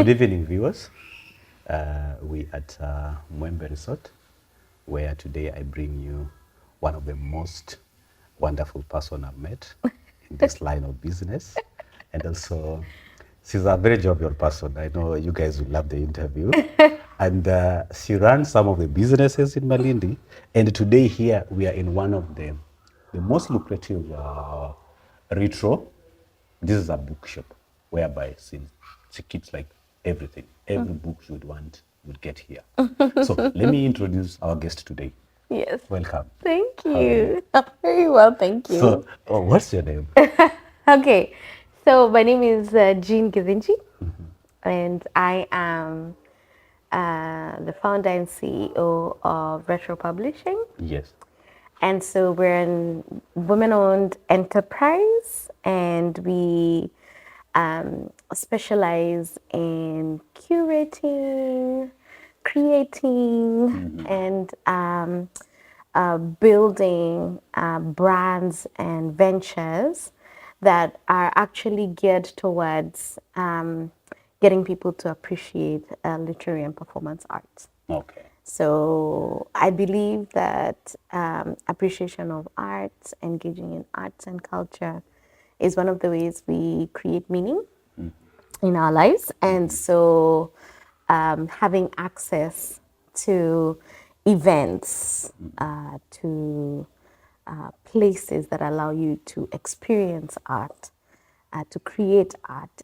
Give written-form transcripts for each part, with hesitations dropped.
Good evening, viewers. We at Mwembe Resort, where today I bring you one of the most wonderful person I've met in this line of business. And also, she's a very jovial person. I know you guys will love the interview. And she runs some of the businesses in Malindi. And today here, we are in one of the most lucrative Retrico. This is a bookshop whereby she keeps like everything. Every book you would want would get here. So let me introduce our guest today. Yes. Welcome. Thank you. Very well, thank you. So, what's your name? Okay, so my name is Jean Githinji, and I am the founder and CEO of Retro Publishing. Yes. And so we're a women-owned enterprise, and we specialize in curating, creating, and building brands and ventures that are actually geared towards getting people to appreciate literary and performance arts. Okay. So I believe that appreciation of arts, engaging in arts and culture is one of the ways we create meaning in our lives. And so having access to events, to places that allow you to experience art, to create art,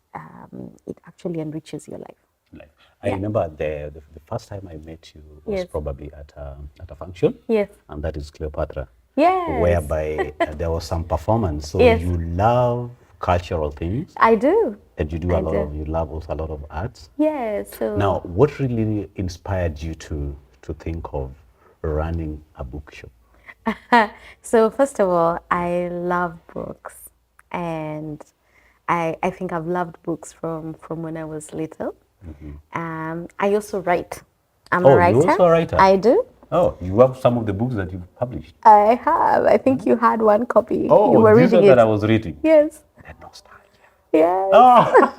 it actually enriches your life. Like, I remember the first time I met you was Yes. probably at a function. Yes. And that is Cleopatra. Yes. Whereby there was some performance. So Yes. you love cultural things. I do. And you do you love also a lot of arts. Yes. So Now, what really inspired you to think of running a bookshop? So first of all, I love books, and I think I've loved books from when I was little. I also write. I'm a writer. You're also a writer? I do. Oh, you have some of the books that you've published? I have. I think you had one copy. Oh, you were these reading are that it. I was reading? Yes. The nostalgia. Yes. Oh!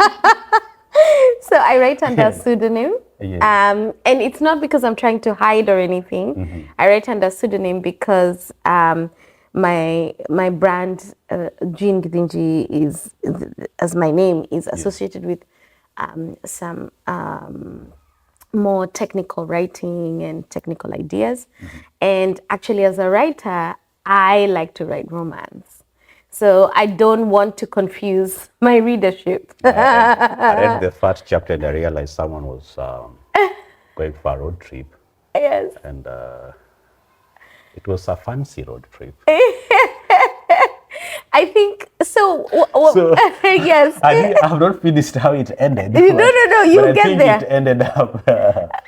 So I write under a pseudonym. Yes. And it's not because I'm trying to hide or anything. I write under a pseudonym because my brand, Jean Githinji, is as my name is associated with some more technical writing and technical ideas. And actually, as a writer, I like to write romance. So I don't want to confuse my readership. I read the first chapter and I realized someone was going for a road trip. Yes. And it was a fancy road trip. I think so. So, Yes. I have not finished how it ended. No, you but get I think there. It ended up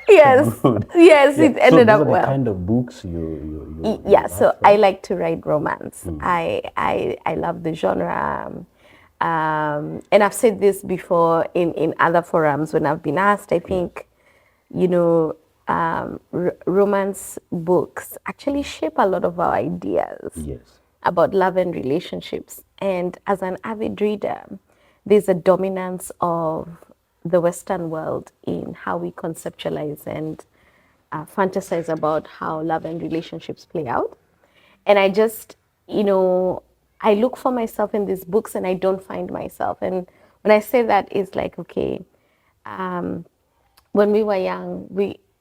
Yes. good. Yes, it ended so up these are well. the kind of books you Yeah, have so from? I like to write romance. I love the genre. And I've said this before in other forums when I've been asked. I think, romance books actually shape a lot of our ideas Yes. about love and relationships. And as an avid reader, there's a dominance of the Western world in how we conceptualize and fantasize about how love and relationships play out. And I just, I look for myself in these books and I don't find myself. And when I say that, it's like, okay, when we were young,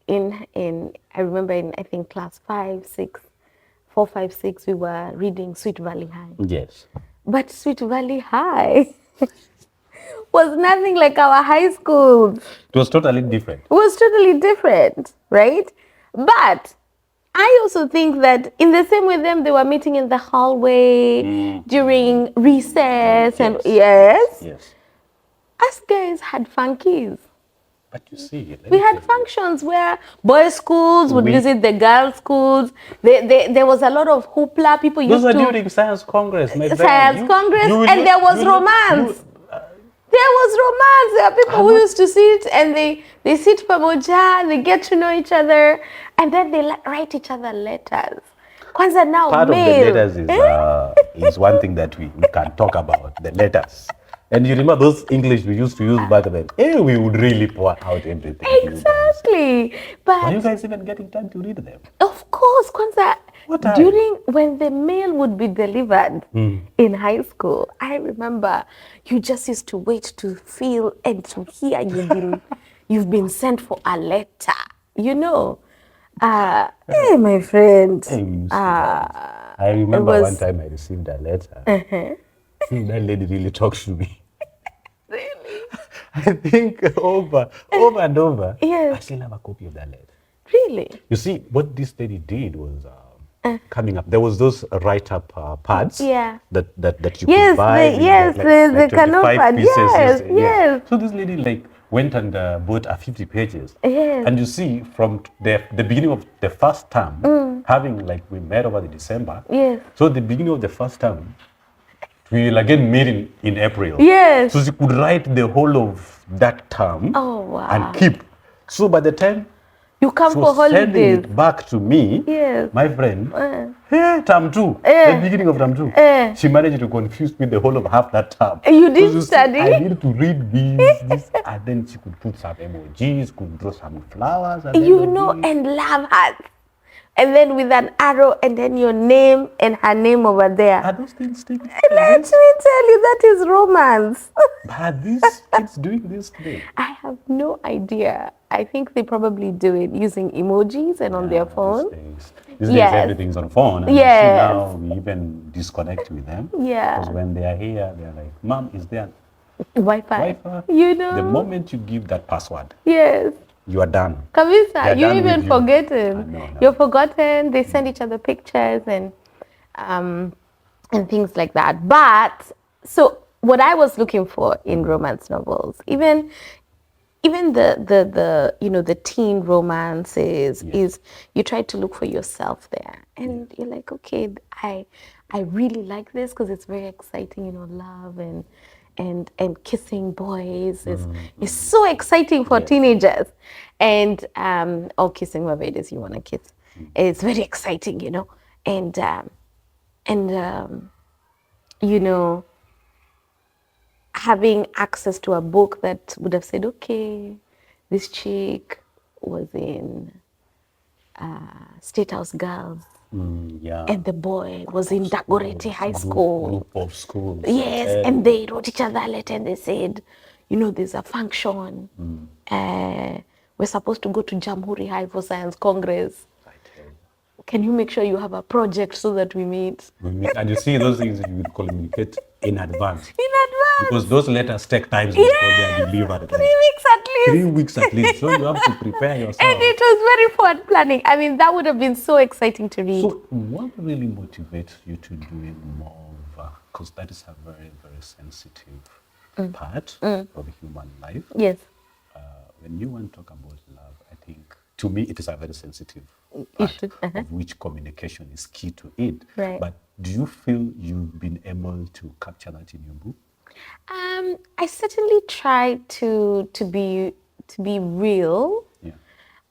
I remember in, I think, class 4, 5, 6, we were reading Sweet Valley High. Yes. But Sweet Valley High was nothing like our high school. It was totally different. It was totally different, right? But I also think that in the same way they were meeting in the hallway during recess and yes, us guys had funkies. But you see, We had functions where boys' schools would visit the girls' schools. There was a lot of hoopla. People used Those to... are during Science Congress, my friend. Science Congress, and there was romance. There was romance. There are people who used to sit and they sit pamoja, they get to know each other, and then they write each other letters. Kwanza now Part mail. of the letters is one thing that we can talk about, the letters. And you remember those English we used to use back then? Hey, we would really pour out everything to you guys. Exactly. Were you But guys even getting time to read them? of course, Kwanzaa, What time? during when the mail would be delivered in high school, I remember you just used to wait to feel and to hear you've been sent for a letter. You know, hey, my friend, Hey, we used to love. I it remember one was time I received a letter. That lady really talked to me. really, I think over and over. I yes, still have a copy of that letter. really, You see, what this lady did was coming up. There was those write-up pads yeah. that you could Yes, buy. These, the 25 canopad. pieces. Yes, yes, So this lady like went and bought a 50 pages. yes. And you see, from the beginning of the first term, having like we met over the December. Yes. So the beginning of the first term, we will again meet in April. Yes. So she could write the whole of that term Oh, wow. and keep. So by the time You come she for was sending holidays. it back to me, Yes. my friend, hey, term 2, the beginning of term 2, she managed to confuse me the whole of half that term. You didn't 'Cause see, study? I needed to read this, and then she could put some emojis, could draw some flowers. And You know, and love hearts. And then with an arrow and then your name and her name over there. Are those things still Let exist? me tell you, that is romance. Are these kids doing this today? I have no idea. I think they probably do it using emojis and on their phone. These days Yes. everything's on phone. And Yes. you see now we even disconnect with them. Yeah. Because when they are here, they're like, Mom, is there Wi-Fi. Wi-Fi? You know? The moment you give that password, Yes. you are done. Kamisa, They're you done even with you. forgotten. No. You're forgotten. They send each other pictures and things like that. But so what I was looking for in romance novels, even the you know the teen romances, is you try to look for yourself there, and you're like, okay, I really like this because it's very exciting, you know, love and kissing boys is so exciting for teenagers, and or kissing whoever it is you want to kiss. It's very exciting, you know, and you know, having access to a book that would have said, okay, this chick was in State House Girls, Yeah. and the boy was in Dagoretti High School. Group of schools. Yes, and they wrote each other a letter and they said, you know, there's a function. We're supposed to go to Jamhuri High for Science Congress. I tell you. Can you make sure you have a project so that we meet? And you see those things you would communicate in advance. In advance. Because those letters take time before they are delivered. 3 weeks at least. 3 weeks at least. So you have to prepare yourself. And it was very forward planning. I mean, that would have been so exciting to read. So what really motivates you to doing more of, because that is a very, very sensitive part of human life. Yes. When you want to talk about love, I think, to me, it is a very sensitive You part should. of which communication is key to it. Right. But do you feel you've been able to capture that in your book? I certainly try to be real,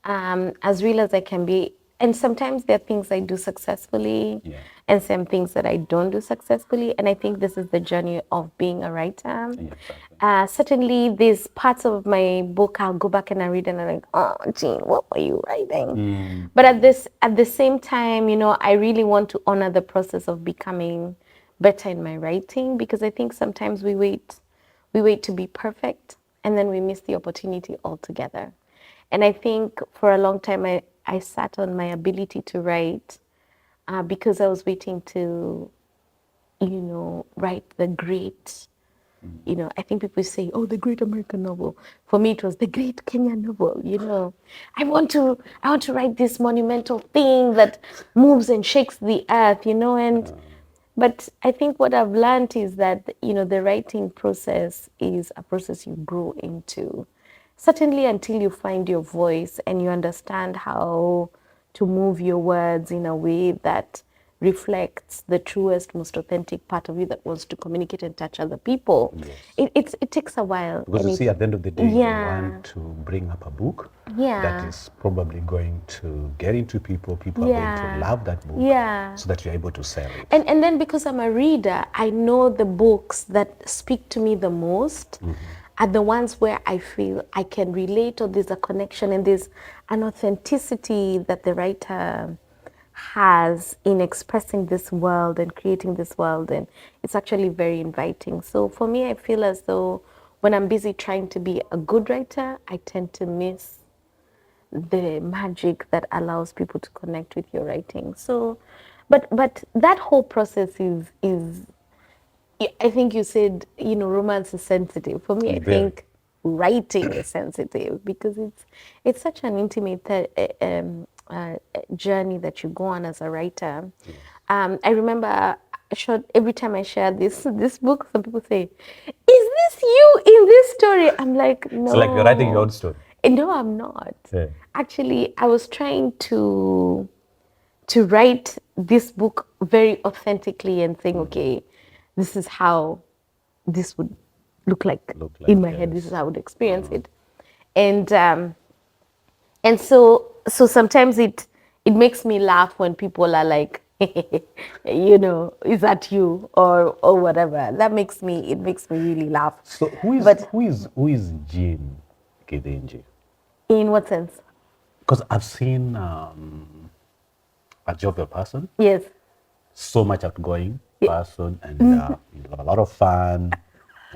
as real as I can be. And sometimes there are things I do successfully, and some things that I don't do successfully. And I think this is the journey of being a writer. Certainly, there's parts of my book I'll go back and I read and I'm like, oh, Jean, what were you writing? But at the same time, you know, I really want to honor the process of becoming better in my writing, because I think sometimes we wait to be perfect and then we miss the opportunity altogether. And I think for a long time I sat on my ability to write because I was waiting to, you know, write the great, you know, I think people say, oh, the great American novel. For me, it was the great Kenyan novel, you know. I want to write this monumental thing that moves and shakes the earth, you know, and but I think what I've learned is that, you know, the writing process is a process you grow into. Certainly until you find your voice and you understand how to move your words in a way that reflects the truest, most authentic part of you that wants to communicate and touch other people. Yes. It takes a while. Because you see, at the end of the day, you want to bring up a book Yeah. that is probably going to get into people. People are going to love that book, so that you're able to sell it. And then because I'm a reader, I know the books that speak to me the most are the ones where I feel I can relate, or there's a connection and there's an authenticity that the writer has in expressing this world and creating this world, and it's actually very inviting. So for me, I feel as though when I'm busy trying to be a good writer, I tend to miss the magic that allows people to connect with your writing. So, but that whole process is I think you said, romance is sensitive. For me, I think writing is sensitive because it's such an intimate journey that you go on as a writer. I remember every time I share this book, some people say, "Is this you in this story?" I'm like, no. So like you're writing your own story? No, I'm not. Actually, I was trying to write this book very authentically and saying, okay, this is how this would look like in my head. This is how I would experience it. And so sometimes it makes me laugh when people are like, is that you or whatever. It makes me really laugh. So who is Jean Githinji? In what sense? Because I've seen a jovial person. Yes. So much outgoing person, and you have a lot of fun,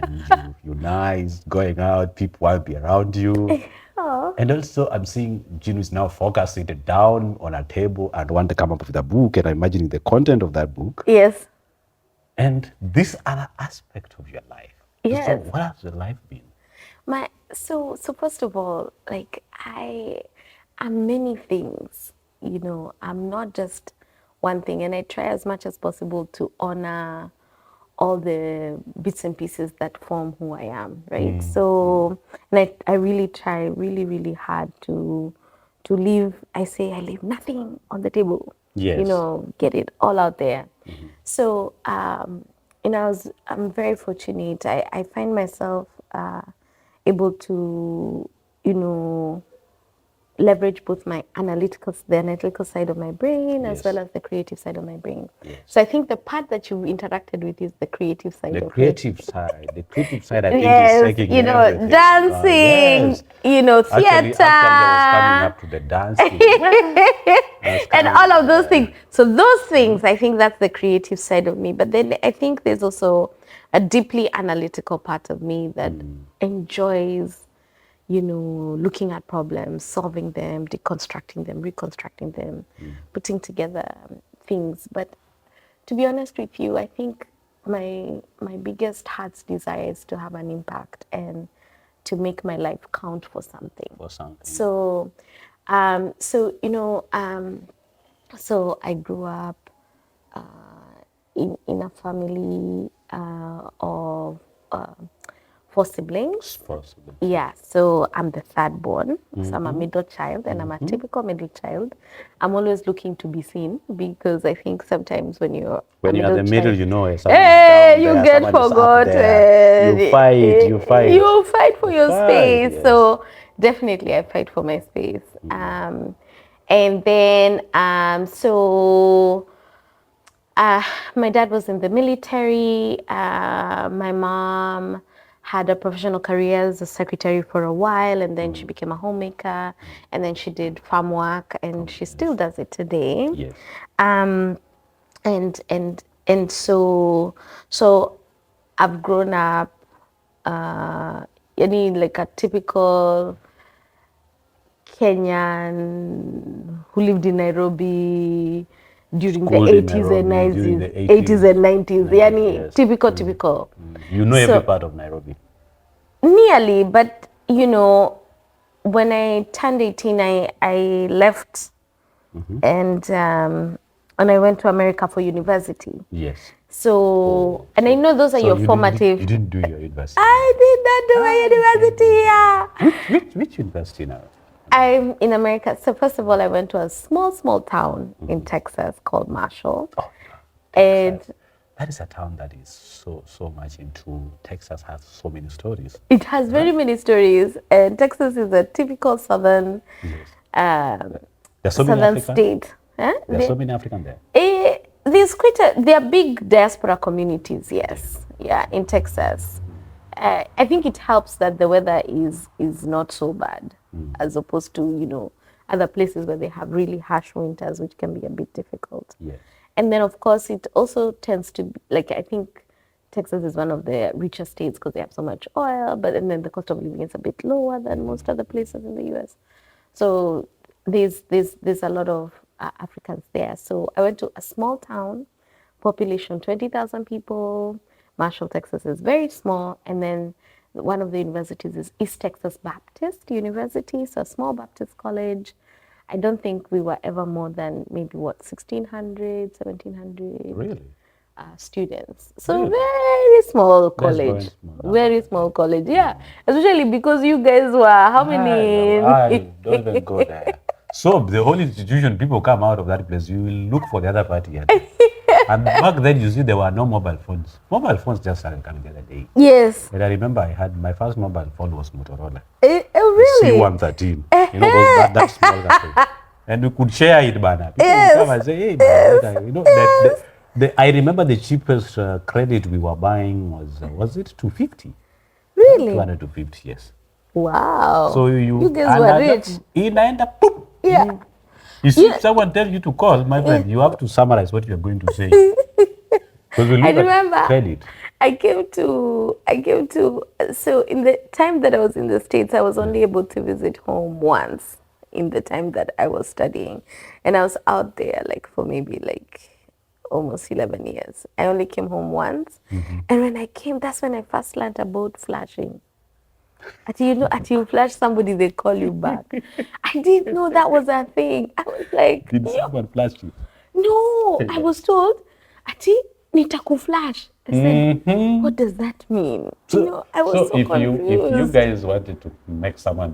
and you're nice, going out, people want to be around you. And also I'm seeing Jean is now focused, seated down on a table and want to come up with a book, and I'm imagining the content of that book. Yes. And this other aspect of your life. Yes. So what has your life been? So first of all, like I'm many things, I'm not just one thing, and I try as much as possible to honor all the bits and pieces that form who I am, right? So, and I really try really, really hard to leave, I leave nothing on the table. Yes. Get it all out there. So, I'm very fortunate. I find myself able to, leverage both the analytical side of my brain as well as the creative side of my brain. So I think the part that you interacted with is the creative side. The creative side, I think is taking everything. Dancing, theater. Actually, I was coming up to the dancing. And all of those things. So those things, I think that's the creative side of me. But then I think there's also a deeply analytical part of me that enjoys looking at problems, solving them, deconstructing them, reconstructing them, putting together things. But to be honest with you, I think my biggest heart's desire is to have an impact and to make my life count for something. So, so I grew up in a family of 4 siblings. Yeah, so I'm the third born. So I'm a middle child, and I'm a typical middle child. I'm always looking to be seen because I think sometimes when you're the middle, you get forgotten. You fight for your space. Yes. So definitely I fight for my space. And then my dad was in the military. My mom had a professional career as a secretary for a while, and then she became a homemaker, and then she did farm work, and she still does it today. Yes. And so I've grown up like a typical Kenyan who lived in Nairobi during the 80s and 90s. 80s and 90s. Yes. Typical. Every part of Nairobi? Nearly, but when I turned 18, I left and I went to America for university. Yes. So, and I know those are your formative. You didn't do your university? I did not do my university, yeah. Which university now? I'm in America. So first of all, I went to a small town in Texas called Marshall. Oh, And Texas. That is a town that is so much into. Texas has so many stories. it has very many stories. And Texas is a typical southern There's so many southern Africans. state. Huh? There's so many Africans there. There's there are big diaspora communities, yes. Yeah, in Texas. I think it helps that the weather is not so bad as opposed to, other places where they have really harsh winters, which can be a bit difficult. Yes. And then, of course, it also tends to be, I think Texas is one of the richer states because they have so much oil, but and then the cost of living is a bit lower than most other places in the U.S. So there's a lot of Africans there. So I went to a small town, population 20,000 people. Marshall, Texas is very small. And then one of the universities is East Texas Baptist University, so a small Baptist college. I don't think we were ever more than maybe 1,600, 1,700 Really? students. So Really? very small college. Very Very small college, yeah. Especially because you guys were how many? I don't even go there. So the whole institution, people come out of that place, you will look for the other party. And back then, you see, there were no mobile phones. Mobile phones just started coming the other day. Yes. And I remember I had my first mobile phone was Motorola. Oh, really? C113. That small thing. And we could share it, Bana. People would come and say, hey, Bana, I remember the cheapest credit we were buying was it 250? Really? 200 to 50, yes. Wow. So you guys were rich. Yeah. You see, if someone tells you to call, my friend, you have to summarize what you're going to say. Because we look at credit. I came to, so in the time that I was in the States, I was only able to visit home once in the time that I was studying. And I was out there for maybe almost 11 years. I only came home once. And when I came, that's when I first learned about flashing. Until you flash somebody, they call you back. I didn't know that was a thing. I was like, did someone flash you? No, I was told, nitakuflash. I said, what does that mean? I was so confused. If you guys wanted to make someone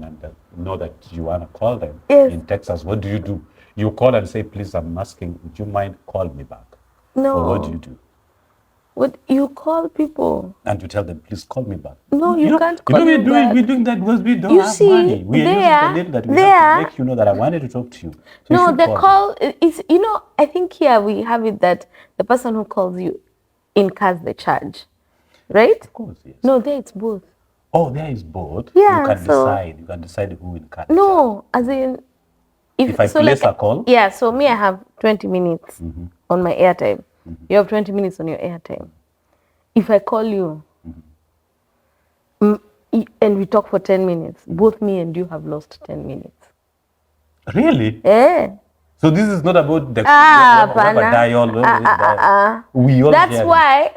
know that you want to call them in Texas, what do? You call and say, please, I'm asking, would you mind call me back? No. Or what do you do? What you call people? And you tell them, please call me back. No, you can't call me back. We're doing that because we don't have money. We are using the name that we have to make you know that I wanted to talk to you. So no, the call is, I think here we have it that the person who calls you incurs the charge, right? Of course, yes. No, there it's both. Oh, there is both? Yeah, You can decide who incurs the charge. No, as in... If I place a call? Yeah, so me, I have 20 minutes on my airtime. You have 20 minutes on your airtime. If I call you and we talk for 10 minutes, both me and you have lost 10 minutes. Really? Yeah. So this is not about the dial. We all That's why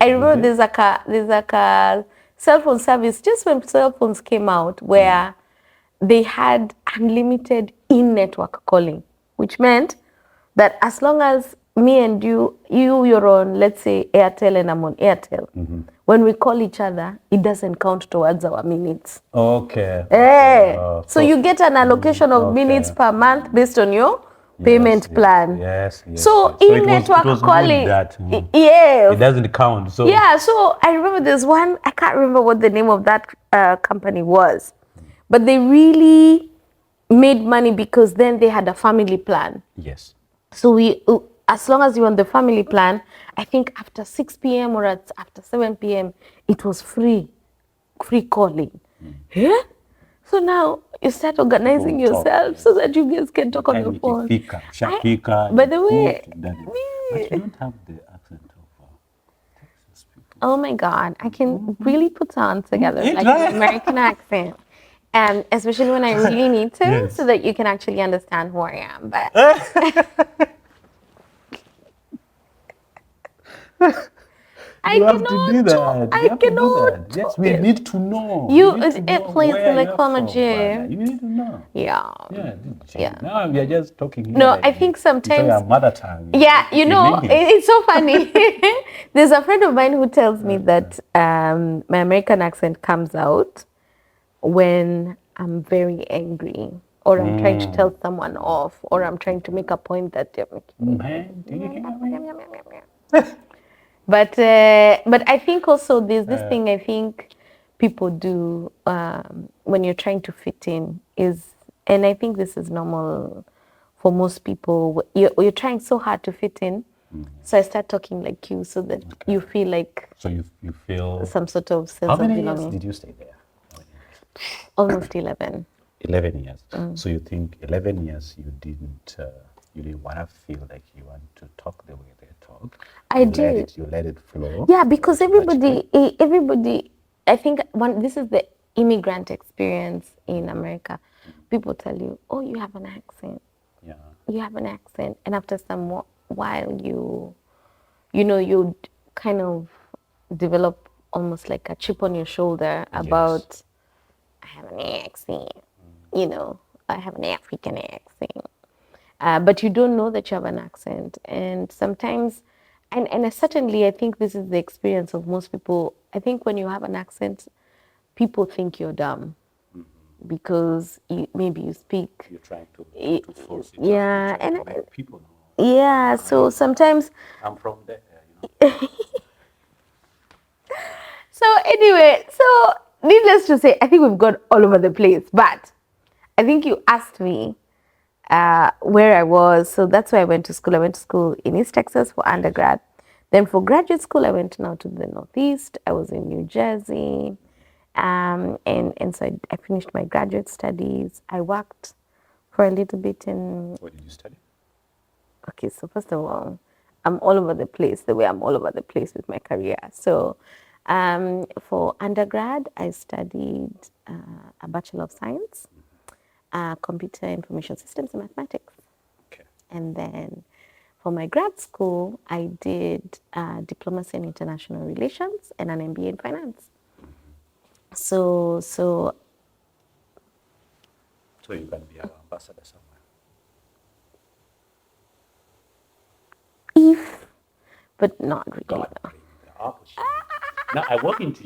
I remember there's a cell phone service just when cell phones came out where they had unlimited in-network calling, which meant that as long as me and you're on, let's say, Airtel and I'm on Airtel. When we call each other, it doesn't count towards our minutes. Okay. So you get an allocation of minutes per month based on your payment plan. Yes. So in-network calling, it doesn't count. So yeah, so I remember there's one, I can't remember what the name of that company was, but they really made money because then they had a family plan. Yes. So as long as you're on the family plan, I think after 6 p.m. or after 7 p.m., it was free calling. Yeah? So now you start organizing yourself so that you guys can talk on the phone. By the way, but you don't have the accent of Texas people. Oh my God, I can really put sounds together like an American accent. And especially when I really need to, so that you can actually understand who I am. But You have to do that. Yes, we need to know. Please, You need to know. Yeah. Now we are just talking here. No, I think sometimes. Our mother tongue. Yeah, it's so funny. There's a friend of mine who tells me that my American accent comes out when I'm very angry, or I'm trying to tell someone off, or I'm trying to make a point that they're making. Man, do you hear me? But I think also there's this thing I think people do when you're trying to fit in is, and I think this is normal for most people. You're trying so hard to fit in, so I start talking like you, so that you feel like So you feel. some sort of sense How of many years belonging. did you stay there? How many years? Almost 11. 11 years. So you think 11 years you didn't want to feel like you want to talk the way they talk. I did. You let it flow. Yeah, because automatically. everybody, I think this is the immigrant experience in America. People tell you, oh, you have an accent. Yeah. You have an accent. And after some while, you kind of develop almost like a chip on your shoulder about, I have an accent, I have an African accent. But you don't know that you have an accent. And sometimes, and certainly I think this is the experience of most people. I think when you have an accent, people think you're dumb because maybe you speak. You're trying to force it. Yeah, You're trying to make people know. yeah, so sometimes. I'm from there, you know. So anyway, so needless to say, I think we've gone all over the place. But I think you asked me where I was. So that's where I went to school. I went to school in East Texas for undergrad. Then for graduate school, I went now to the Northeast. I was in New Jersey. And so I finished my graduate studies. I worked for a little bit in. What did you study? Okay, so first of all, I'm all over the place, the way I'm all over the place with my career. So for undergrad, I studied a Bachelor of Science, Computer Information Systems and Mathematics. Okay. And then for my grad school, I did Diplomacy and International Relations and an MBA in Finance. So you can be our ambassador somewhere. But not really. God bring the opportunity. Now I walk into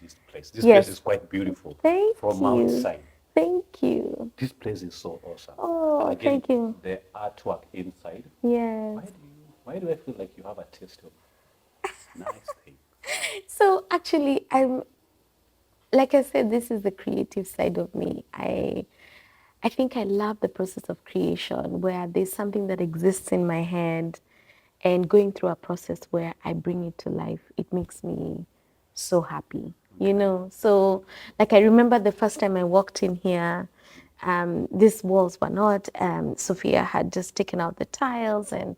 this place. This Yes. place is quite beautiful. Thank From you. outside. Thank you. This place is so awesome. Oh, and again, thank you. The artwork inside. Yes. Why do I feel like you have a taste of nice things? So actually, like I said, this is the creative side of me. I think I love the process of creation where there's something that exists in my head and going through a process where I bring it to life. It makes me so happy, So like I remember the first time I walked in here, these walls were not, Sophia had just taken out the tiles and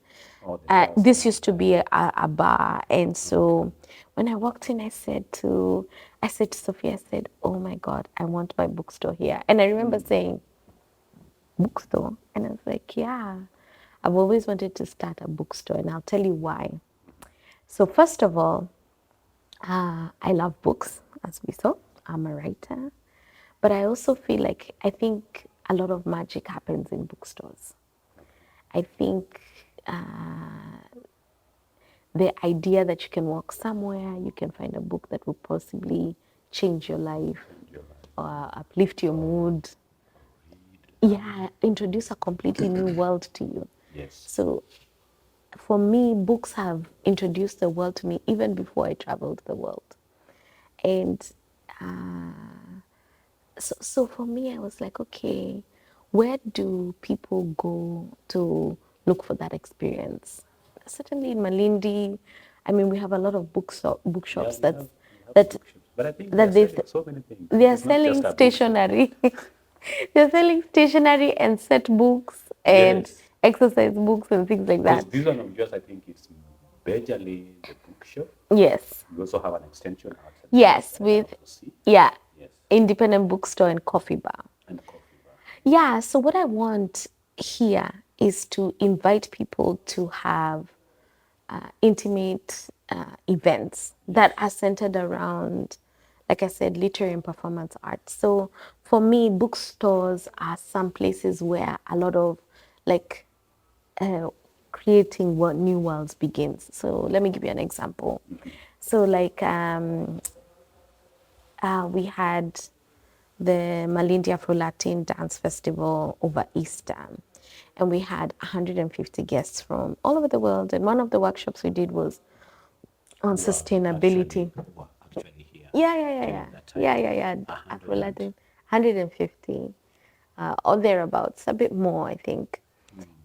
this used to be a bar. And so when I walked in, I said to Sophia, I said, oh my God, I want my bookstore here. And I remember saying, bookstore? And I was like, yeah, I've always wanted to start a bookstore, and I'll tell you why. So first of all, I love books, as we saw. I'm a writer. But I also feel like I think a lot of magic happens in bookstores. I think the idea that you can walk somewhere, you can find a book that will possibly change your life or uplift your mood. Yeah, introduce a completely new world to you. Yes. So for me, books have introduced the world to me even before I traveled the world. And so for me, I was like, okay, where do people go to look for that experience? Certainly in Malindi, I mean, we have a lot of bookshops But I think that they're selling so many things. they are It's not selling just a stationery. They're selling stationery and set books and Yes. exercise books and things like Because that. this one of yours, I think it's majorly the bookshop. Yes. You also have an extension outside. Yes, that I with want to see. yeah, Yes. independent bookstore and coffee bar. And the coffee bar. Yeah, so what I want here is to invite people to have intimate events that are centered around, like I said, literary and performance art. So for me, bookstores are some places where a lot of like creating what new worlds begins. So let me give you an example. So like we had the Malindi Afro-Latin Dance Festival over Easter. And we had 150 guests from all over the world. And one of the workshops we did was on sustainability. Actually here. Yeah. Afro-Latin, 150 or thereabouts, a bit more, I think.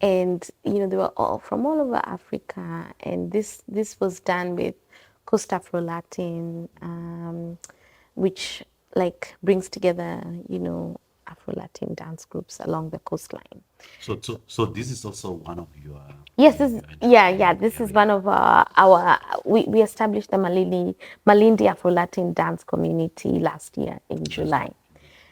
And they were all from all over Africa, and this was done with Coast Afro-Latin, which like brings together Afro-Latin dance groups along the coastline. So this is also one of your. Yes, this is, yeah. This is one of we established the Malindi Afro-Latin dance community last year in July.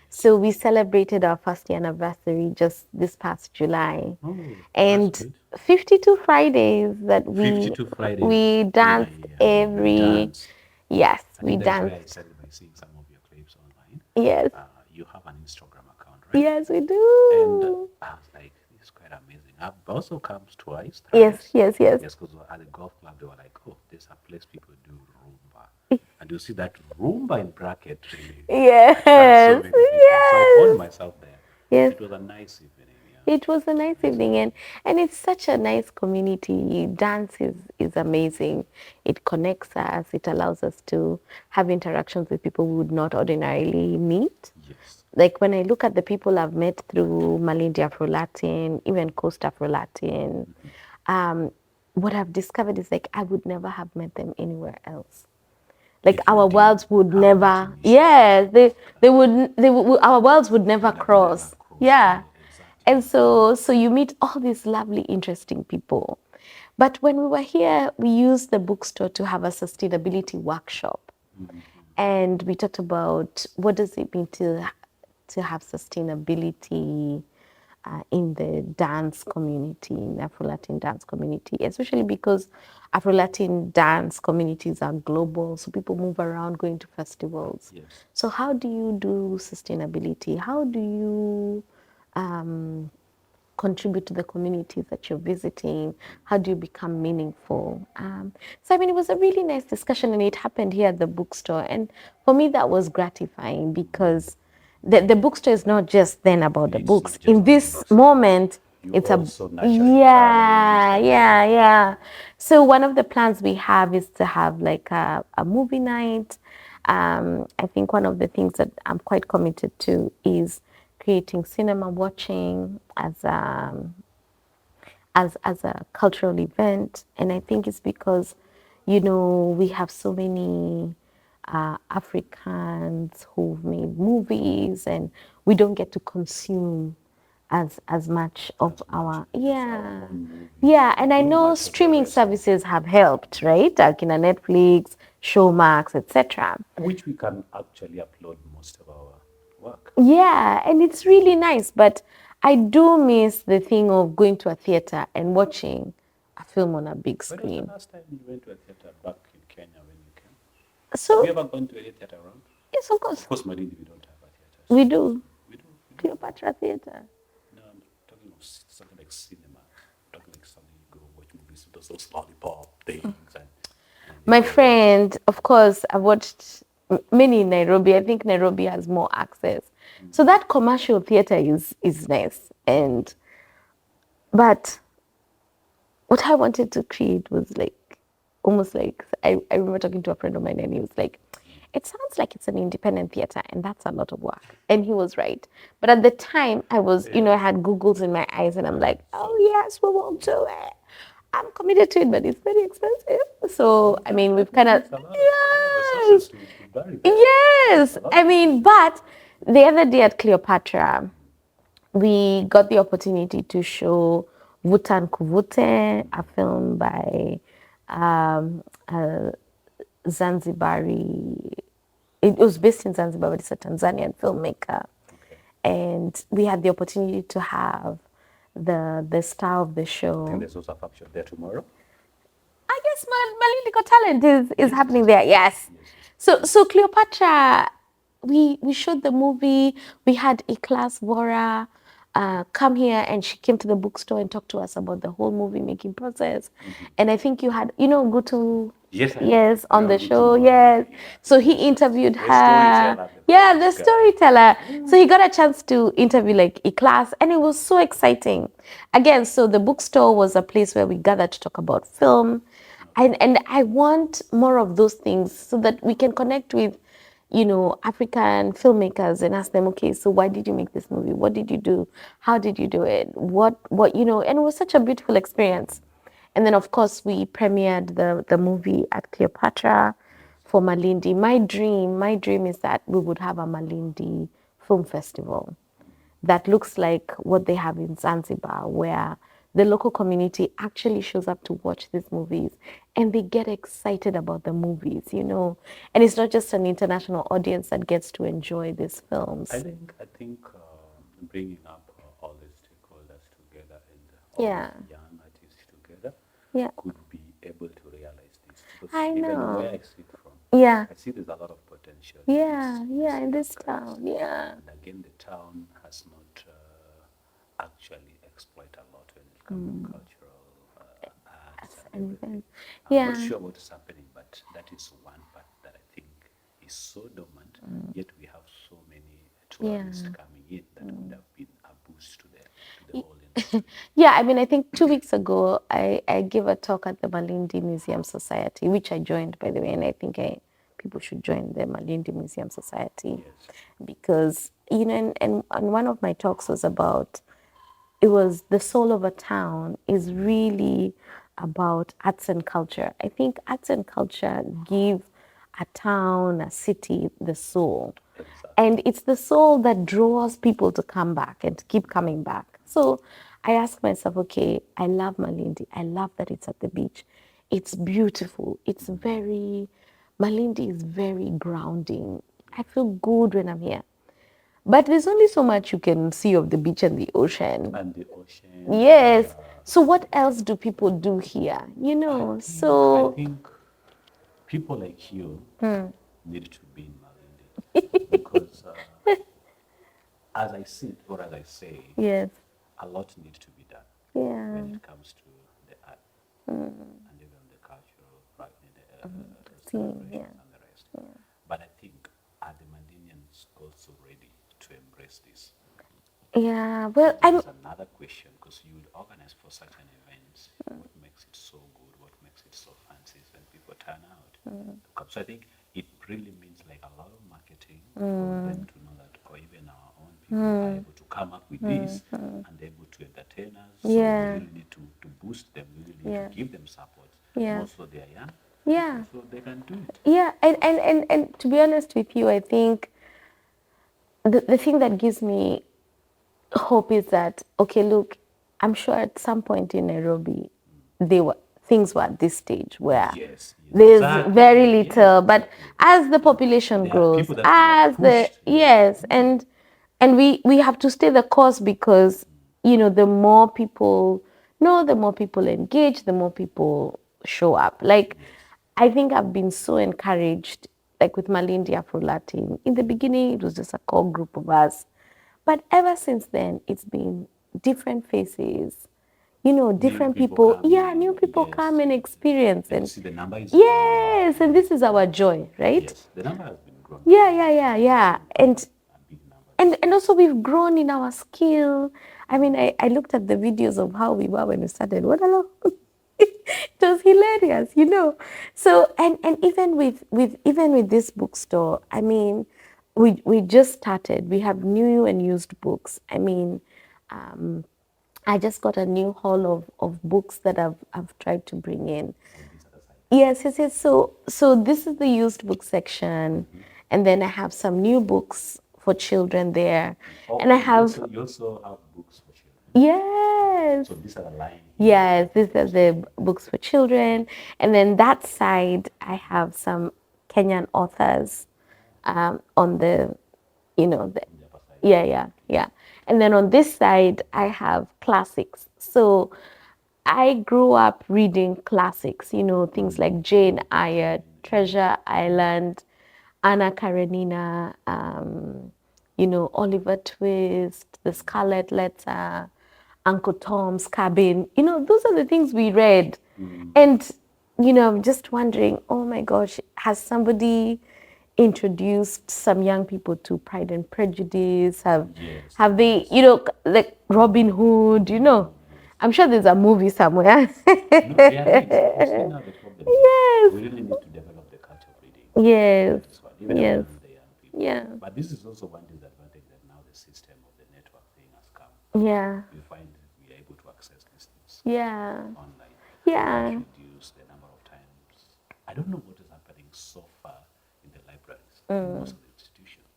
So we celebrated our first year anniversary just this past July. Oh, and that's good. 52 Fridays that 52 Fridays. we danced every Dance. yes, I we think that's where I danced. started by seeing some of your clips online. Yes. You have an Instagram account, right? Yes, we And do. I was like, this is quite amazing. I've also come twice. Yes. Yes, because at the golf club, they were like, oh, there's a place people do Roomba. And you see that Roomba in bracket really Yes. attracts so many people. So I found Yes. myself there. Yes. It was a nice evening. Yeah. It was a nice evening, and it's such a nice community. Dance is amazing. It connects us. It allows us to have interactions with people we would not ordinarily meet. Yes. Like when I look at the people I've met through Malindi Afro-Latin, even Coast Afro-Latin, what I've discovered is like I would never have met them anywhere else. Like If you our did worlds would have that never, initiative. yes, they would, our worlds would never cross. Yeah. Exactly. And so you meet all these lovely, interesting people. But when we were here, we used the bookstore to have a sustainability workshop. And we talked about what does it mean to have sustainability in the dance community, in the Afro-Latin dance community, especially because Afro-Latin dance communities are global, so people move around going to festivals. Yes. So how do you do sustainability? How do you contribute to the communities that you're visiting? How do you become meaningful? So, I mean, it was a really nice discussion, and it happened here at the bookstore. And for me, that was gratifying because the bookstore is not just then about the It's books. not just In about the this books. moment, You it's also naturally yeah. So one of the plans we have is to have like a movie night. I think one of the things that I'm quite committed to is creating cinema watching as a cultural event. And I think it's because, we have so many Africans who've made movies, and we don't get to consume as much of our and I know streaming services have helped, right? Like in a Netflix, Showmax, etc. which we can actually upload most of our work. Yeah, and it's really nice, but I do miss the thing of going to a theater and watching a film on a big When was the screen. last time you went to a theater back in Kenya when you came? Have So, you ever gone to any theater around? yes, of course, Of course, Malindi, we don't have a theater. we do. We do. Cleopatra Theater. No, I'm talking of something like cinema. I'm talking like something you go watch movies, those lollipop things. And My friend, of course, I've watched many in Nairobi. I think Nairobi has more access. So that commercial theater is nice. But what I wanted to create was like almost like I remember talking to a friend of mine, and he was like, it sounds like it's an independent theater, and that's a lot of work. And he was right. But at the time I was, I had Googles in my eyes, and I'm like, oh yes, we will do it. I'm committed to it, but it's very expensive. So I mean, we've kind of yes. Yes, I mean, but the other day at Cleopatra, we got the opportunity to show Vutan Kuvute, a film by a Zanzibari. It was based in Zanzibar, but it's a Tanzanian filmmaker. And we had the opportunity to have the star of the show. I think there's also a function there tomorrow. I guess Malindi Got Talent is happening there. Yes. So Cleopatra, we showed the movie. We had Iklas Vora come here, and she came to the bookstore and talked to us about the whole movie making process. And I think you had, Gutu Yes, Yes, on the very good to show. know that. Yes. Yeah. So he Yes. interviewed The her. storyteller, the Yeah, the famous guy. storyteller. So he got a chance to interview like a class, and it was so exciting. Again, so the bookstore was a place where we gathered to talk about film. And I want more of those things so that we can connect with, African filmmakers and ask them, okay, so why did you make this movie? What did you do? How did you do it? And it was such a beautiful experience. And then, of course, we premiered the movie at Cleopatra for Malindi. My dream is that we would have a Malindi film festival that looks like what they have in Zanzibar, where the local community actually shows up to watch these movies and they get excited about the movies. And it's not just an international audience that gets to enjoy these films. I think bringing up all the stakeholders together and all Yeah. these young artists together Yeah. could be able to realize this. Because I even where know. I sit from, Yeah. I see there's a lot of potential Yeah. in Yeah. this In this enterprise. town. Yeah. And again, the town has not actually exploited a lot when it comes to cultural arts and And everything. then, I'm not yeah. sure what is happening, but that is one part that I think is so dormant, yet we have so many tourists Yeah. coming in that could have been a boost to the Y- whole industry. Yeah, I mean, I think 2 weeks ago, I gave a talk at the Malindi Museum Society, which I joined, by the way, and I think people should join the Malindi Museum Society Yes. because, and one of my talks was about it was the soul of a town is really about arts and culture. I think arts and culture give a town, a city, the soul. Exactly. And it's the soul that draws people to come back and to keep coming back. So I ask myself, okay, I love Malindi. I love that it's at the beach. It's beautiful. Malindi is very grounding. I feel good when I'm here. But there's only so much you can see of the beach and the ocean. And the ocean. Yes. So what else do people do here? I So think people like you need to be in Malindi because as I see it, or as I say, yes. a lot needs to be done Yeah. when it comes to the art and even the cultural Team, yeah. celebrations and the rest. But I think are the Mandinians also ready to embrace this? Yeah. Well, That is another question because you would organize for such an event. What makes it so good? What makes it so fancy is when people turn out. So I think it really means like a lot of marketing for them to know that, or even our own people are able to come up with this and able to entertain us. So we Yeah. really need to boost them. We really need Yeah. to give them support. Yeah. Also, they are young. Yeah. So they can do it. Yeah. And to be honest with you, I think the thing that gives me hope is that, okay, look, I'm sure at some point in Nairobi, things were at this stage where Yes. there's Exactly. very Yes, little, but exactly. as the population There are grows, people that we have pushed. yes, and we have to stay the course because the more people know, the more people engage, the more people show up. Like, I think I've been so encouraged, like with Malindi Afro Latin. In the beginning, it was just a core group of us. But ever since then, it's been different faces, different people people. come Yeah, in, new people yes. come and experience. And you And see the number is yes, and this is our joy, right? yes, the number has been grown. Yeah. And A big number. and also we've grown in our skill. I mean, I looked at the videos of how we were when we started. What a lot. It was hilarious. So and even with this bookstore, I mean, we just started. We have new and used books. I mean, I just got a new haul of books that I've tried to bring in. On this other side. Yes. So this is the used book section, and then I have some new books for children there, and I have you also have books for children. yes. So these are the line. Yes, these are the books for children. And then that side, I have some Kenyan authors on the, the, On the upper side. yeah. And then on this side, I have classics. So I grew up reading classics, things like Jane Eyre, Treasure Island, Anna Karenina, Oliver Twist, The Scarlet Letter, Uncle Tom's Cabin. Those are the things we read. And I'm just wondering, oh my gosh, has somebody introduced some young people to Pride and Prejudice? Yes. Have they, like Robin Hood, I'm sure there's a movie somewhere. No, they are right. You see, now the problem is Yes. we really need to develop the culture of reading. Yes. That is one, even Yes. among the young people. Yeah. But this is also one disadvantage that now the system of the network thing has come. Yeah. You find that we are able to access these things Yeah. online. Yeah. Which reduce the number of times. I don't know what is happening so far in the libraries, in most of the institutions.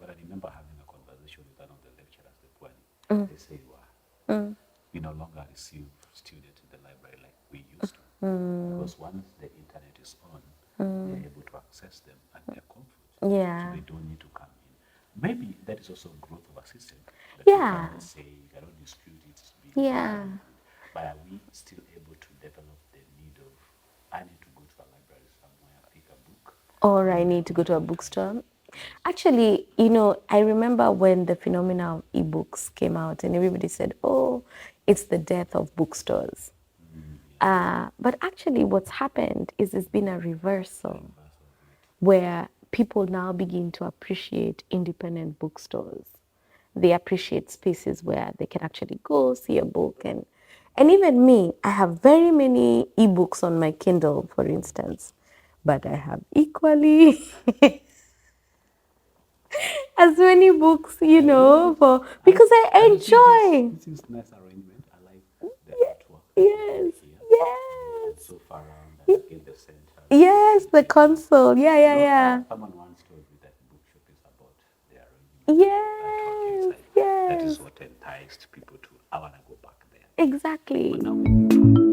But I remember having a conversation with one of the lecturers, the Pwani. They say, wow, we no longer receive students in the library like we used to. Because once the internet is on, they're able to access them at their comfort. Yeah. So they don't need to come in. Maybe that is also growth of a system. That Yeah. you cannot say, you cannot dispute it being Yeah. but are we still able to develop the need of, I need to go to a library somewhere, pick a book? Or I need to go to a bookstore. Actually, I remember when the phenomena of ebooks came out and everybody said, oh, it's the death of bookstores. But actually, what's happened is there's been a reversal where people now begin to appreciate independent bookstores. They appreciate spaces where they can actually go see a book. And even me, I have very many ebooks on my Kindle, for instance, but I have equally as many books, because I enjoy. This is nice arrangement. I like the artwork that you have Yes, here. And yes, so far around, and again the center. yes, the console. Yeah, yeah, yeah. Someone once told me that bookshop is about the arrangement, artwork Yes, inside. That yes, is what enticed people to, I want to go back there. exactly. But now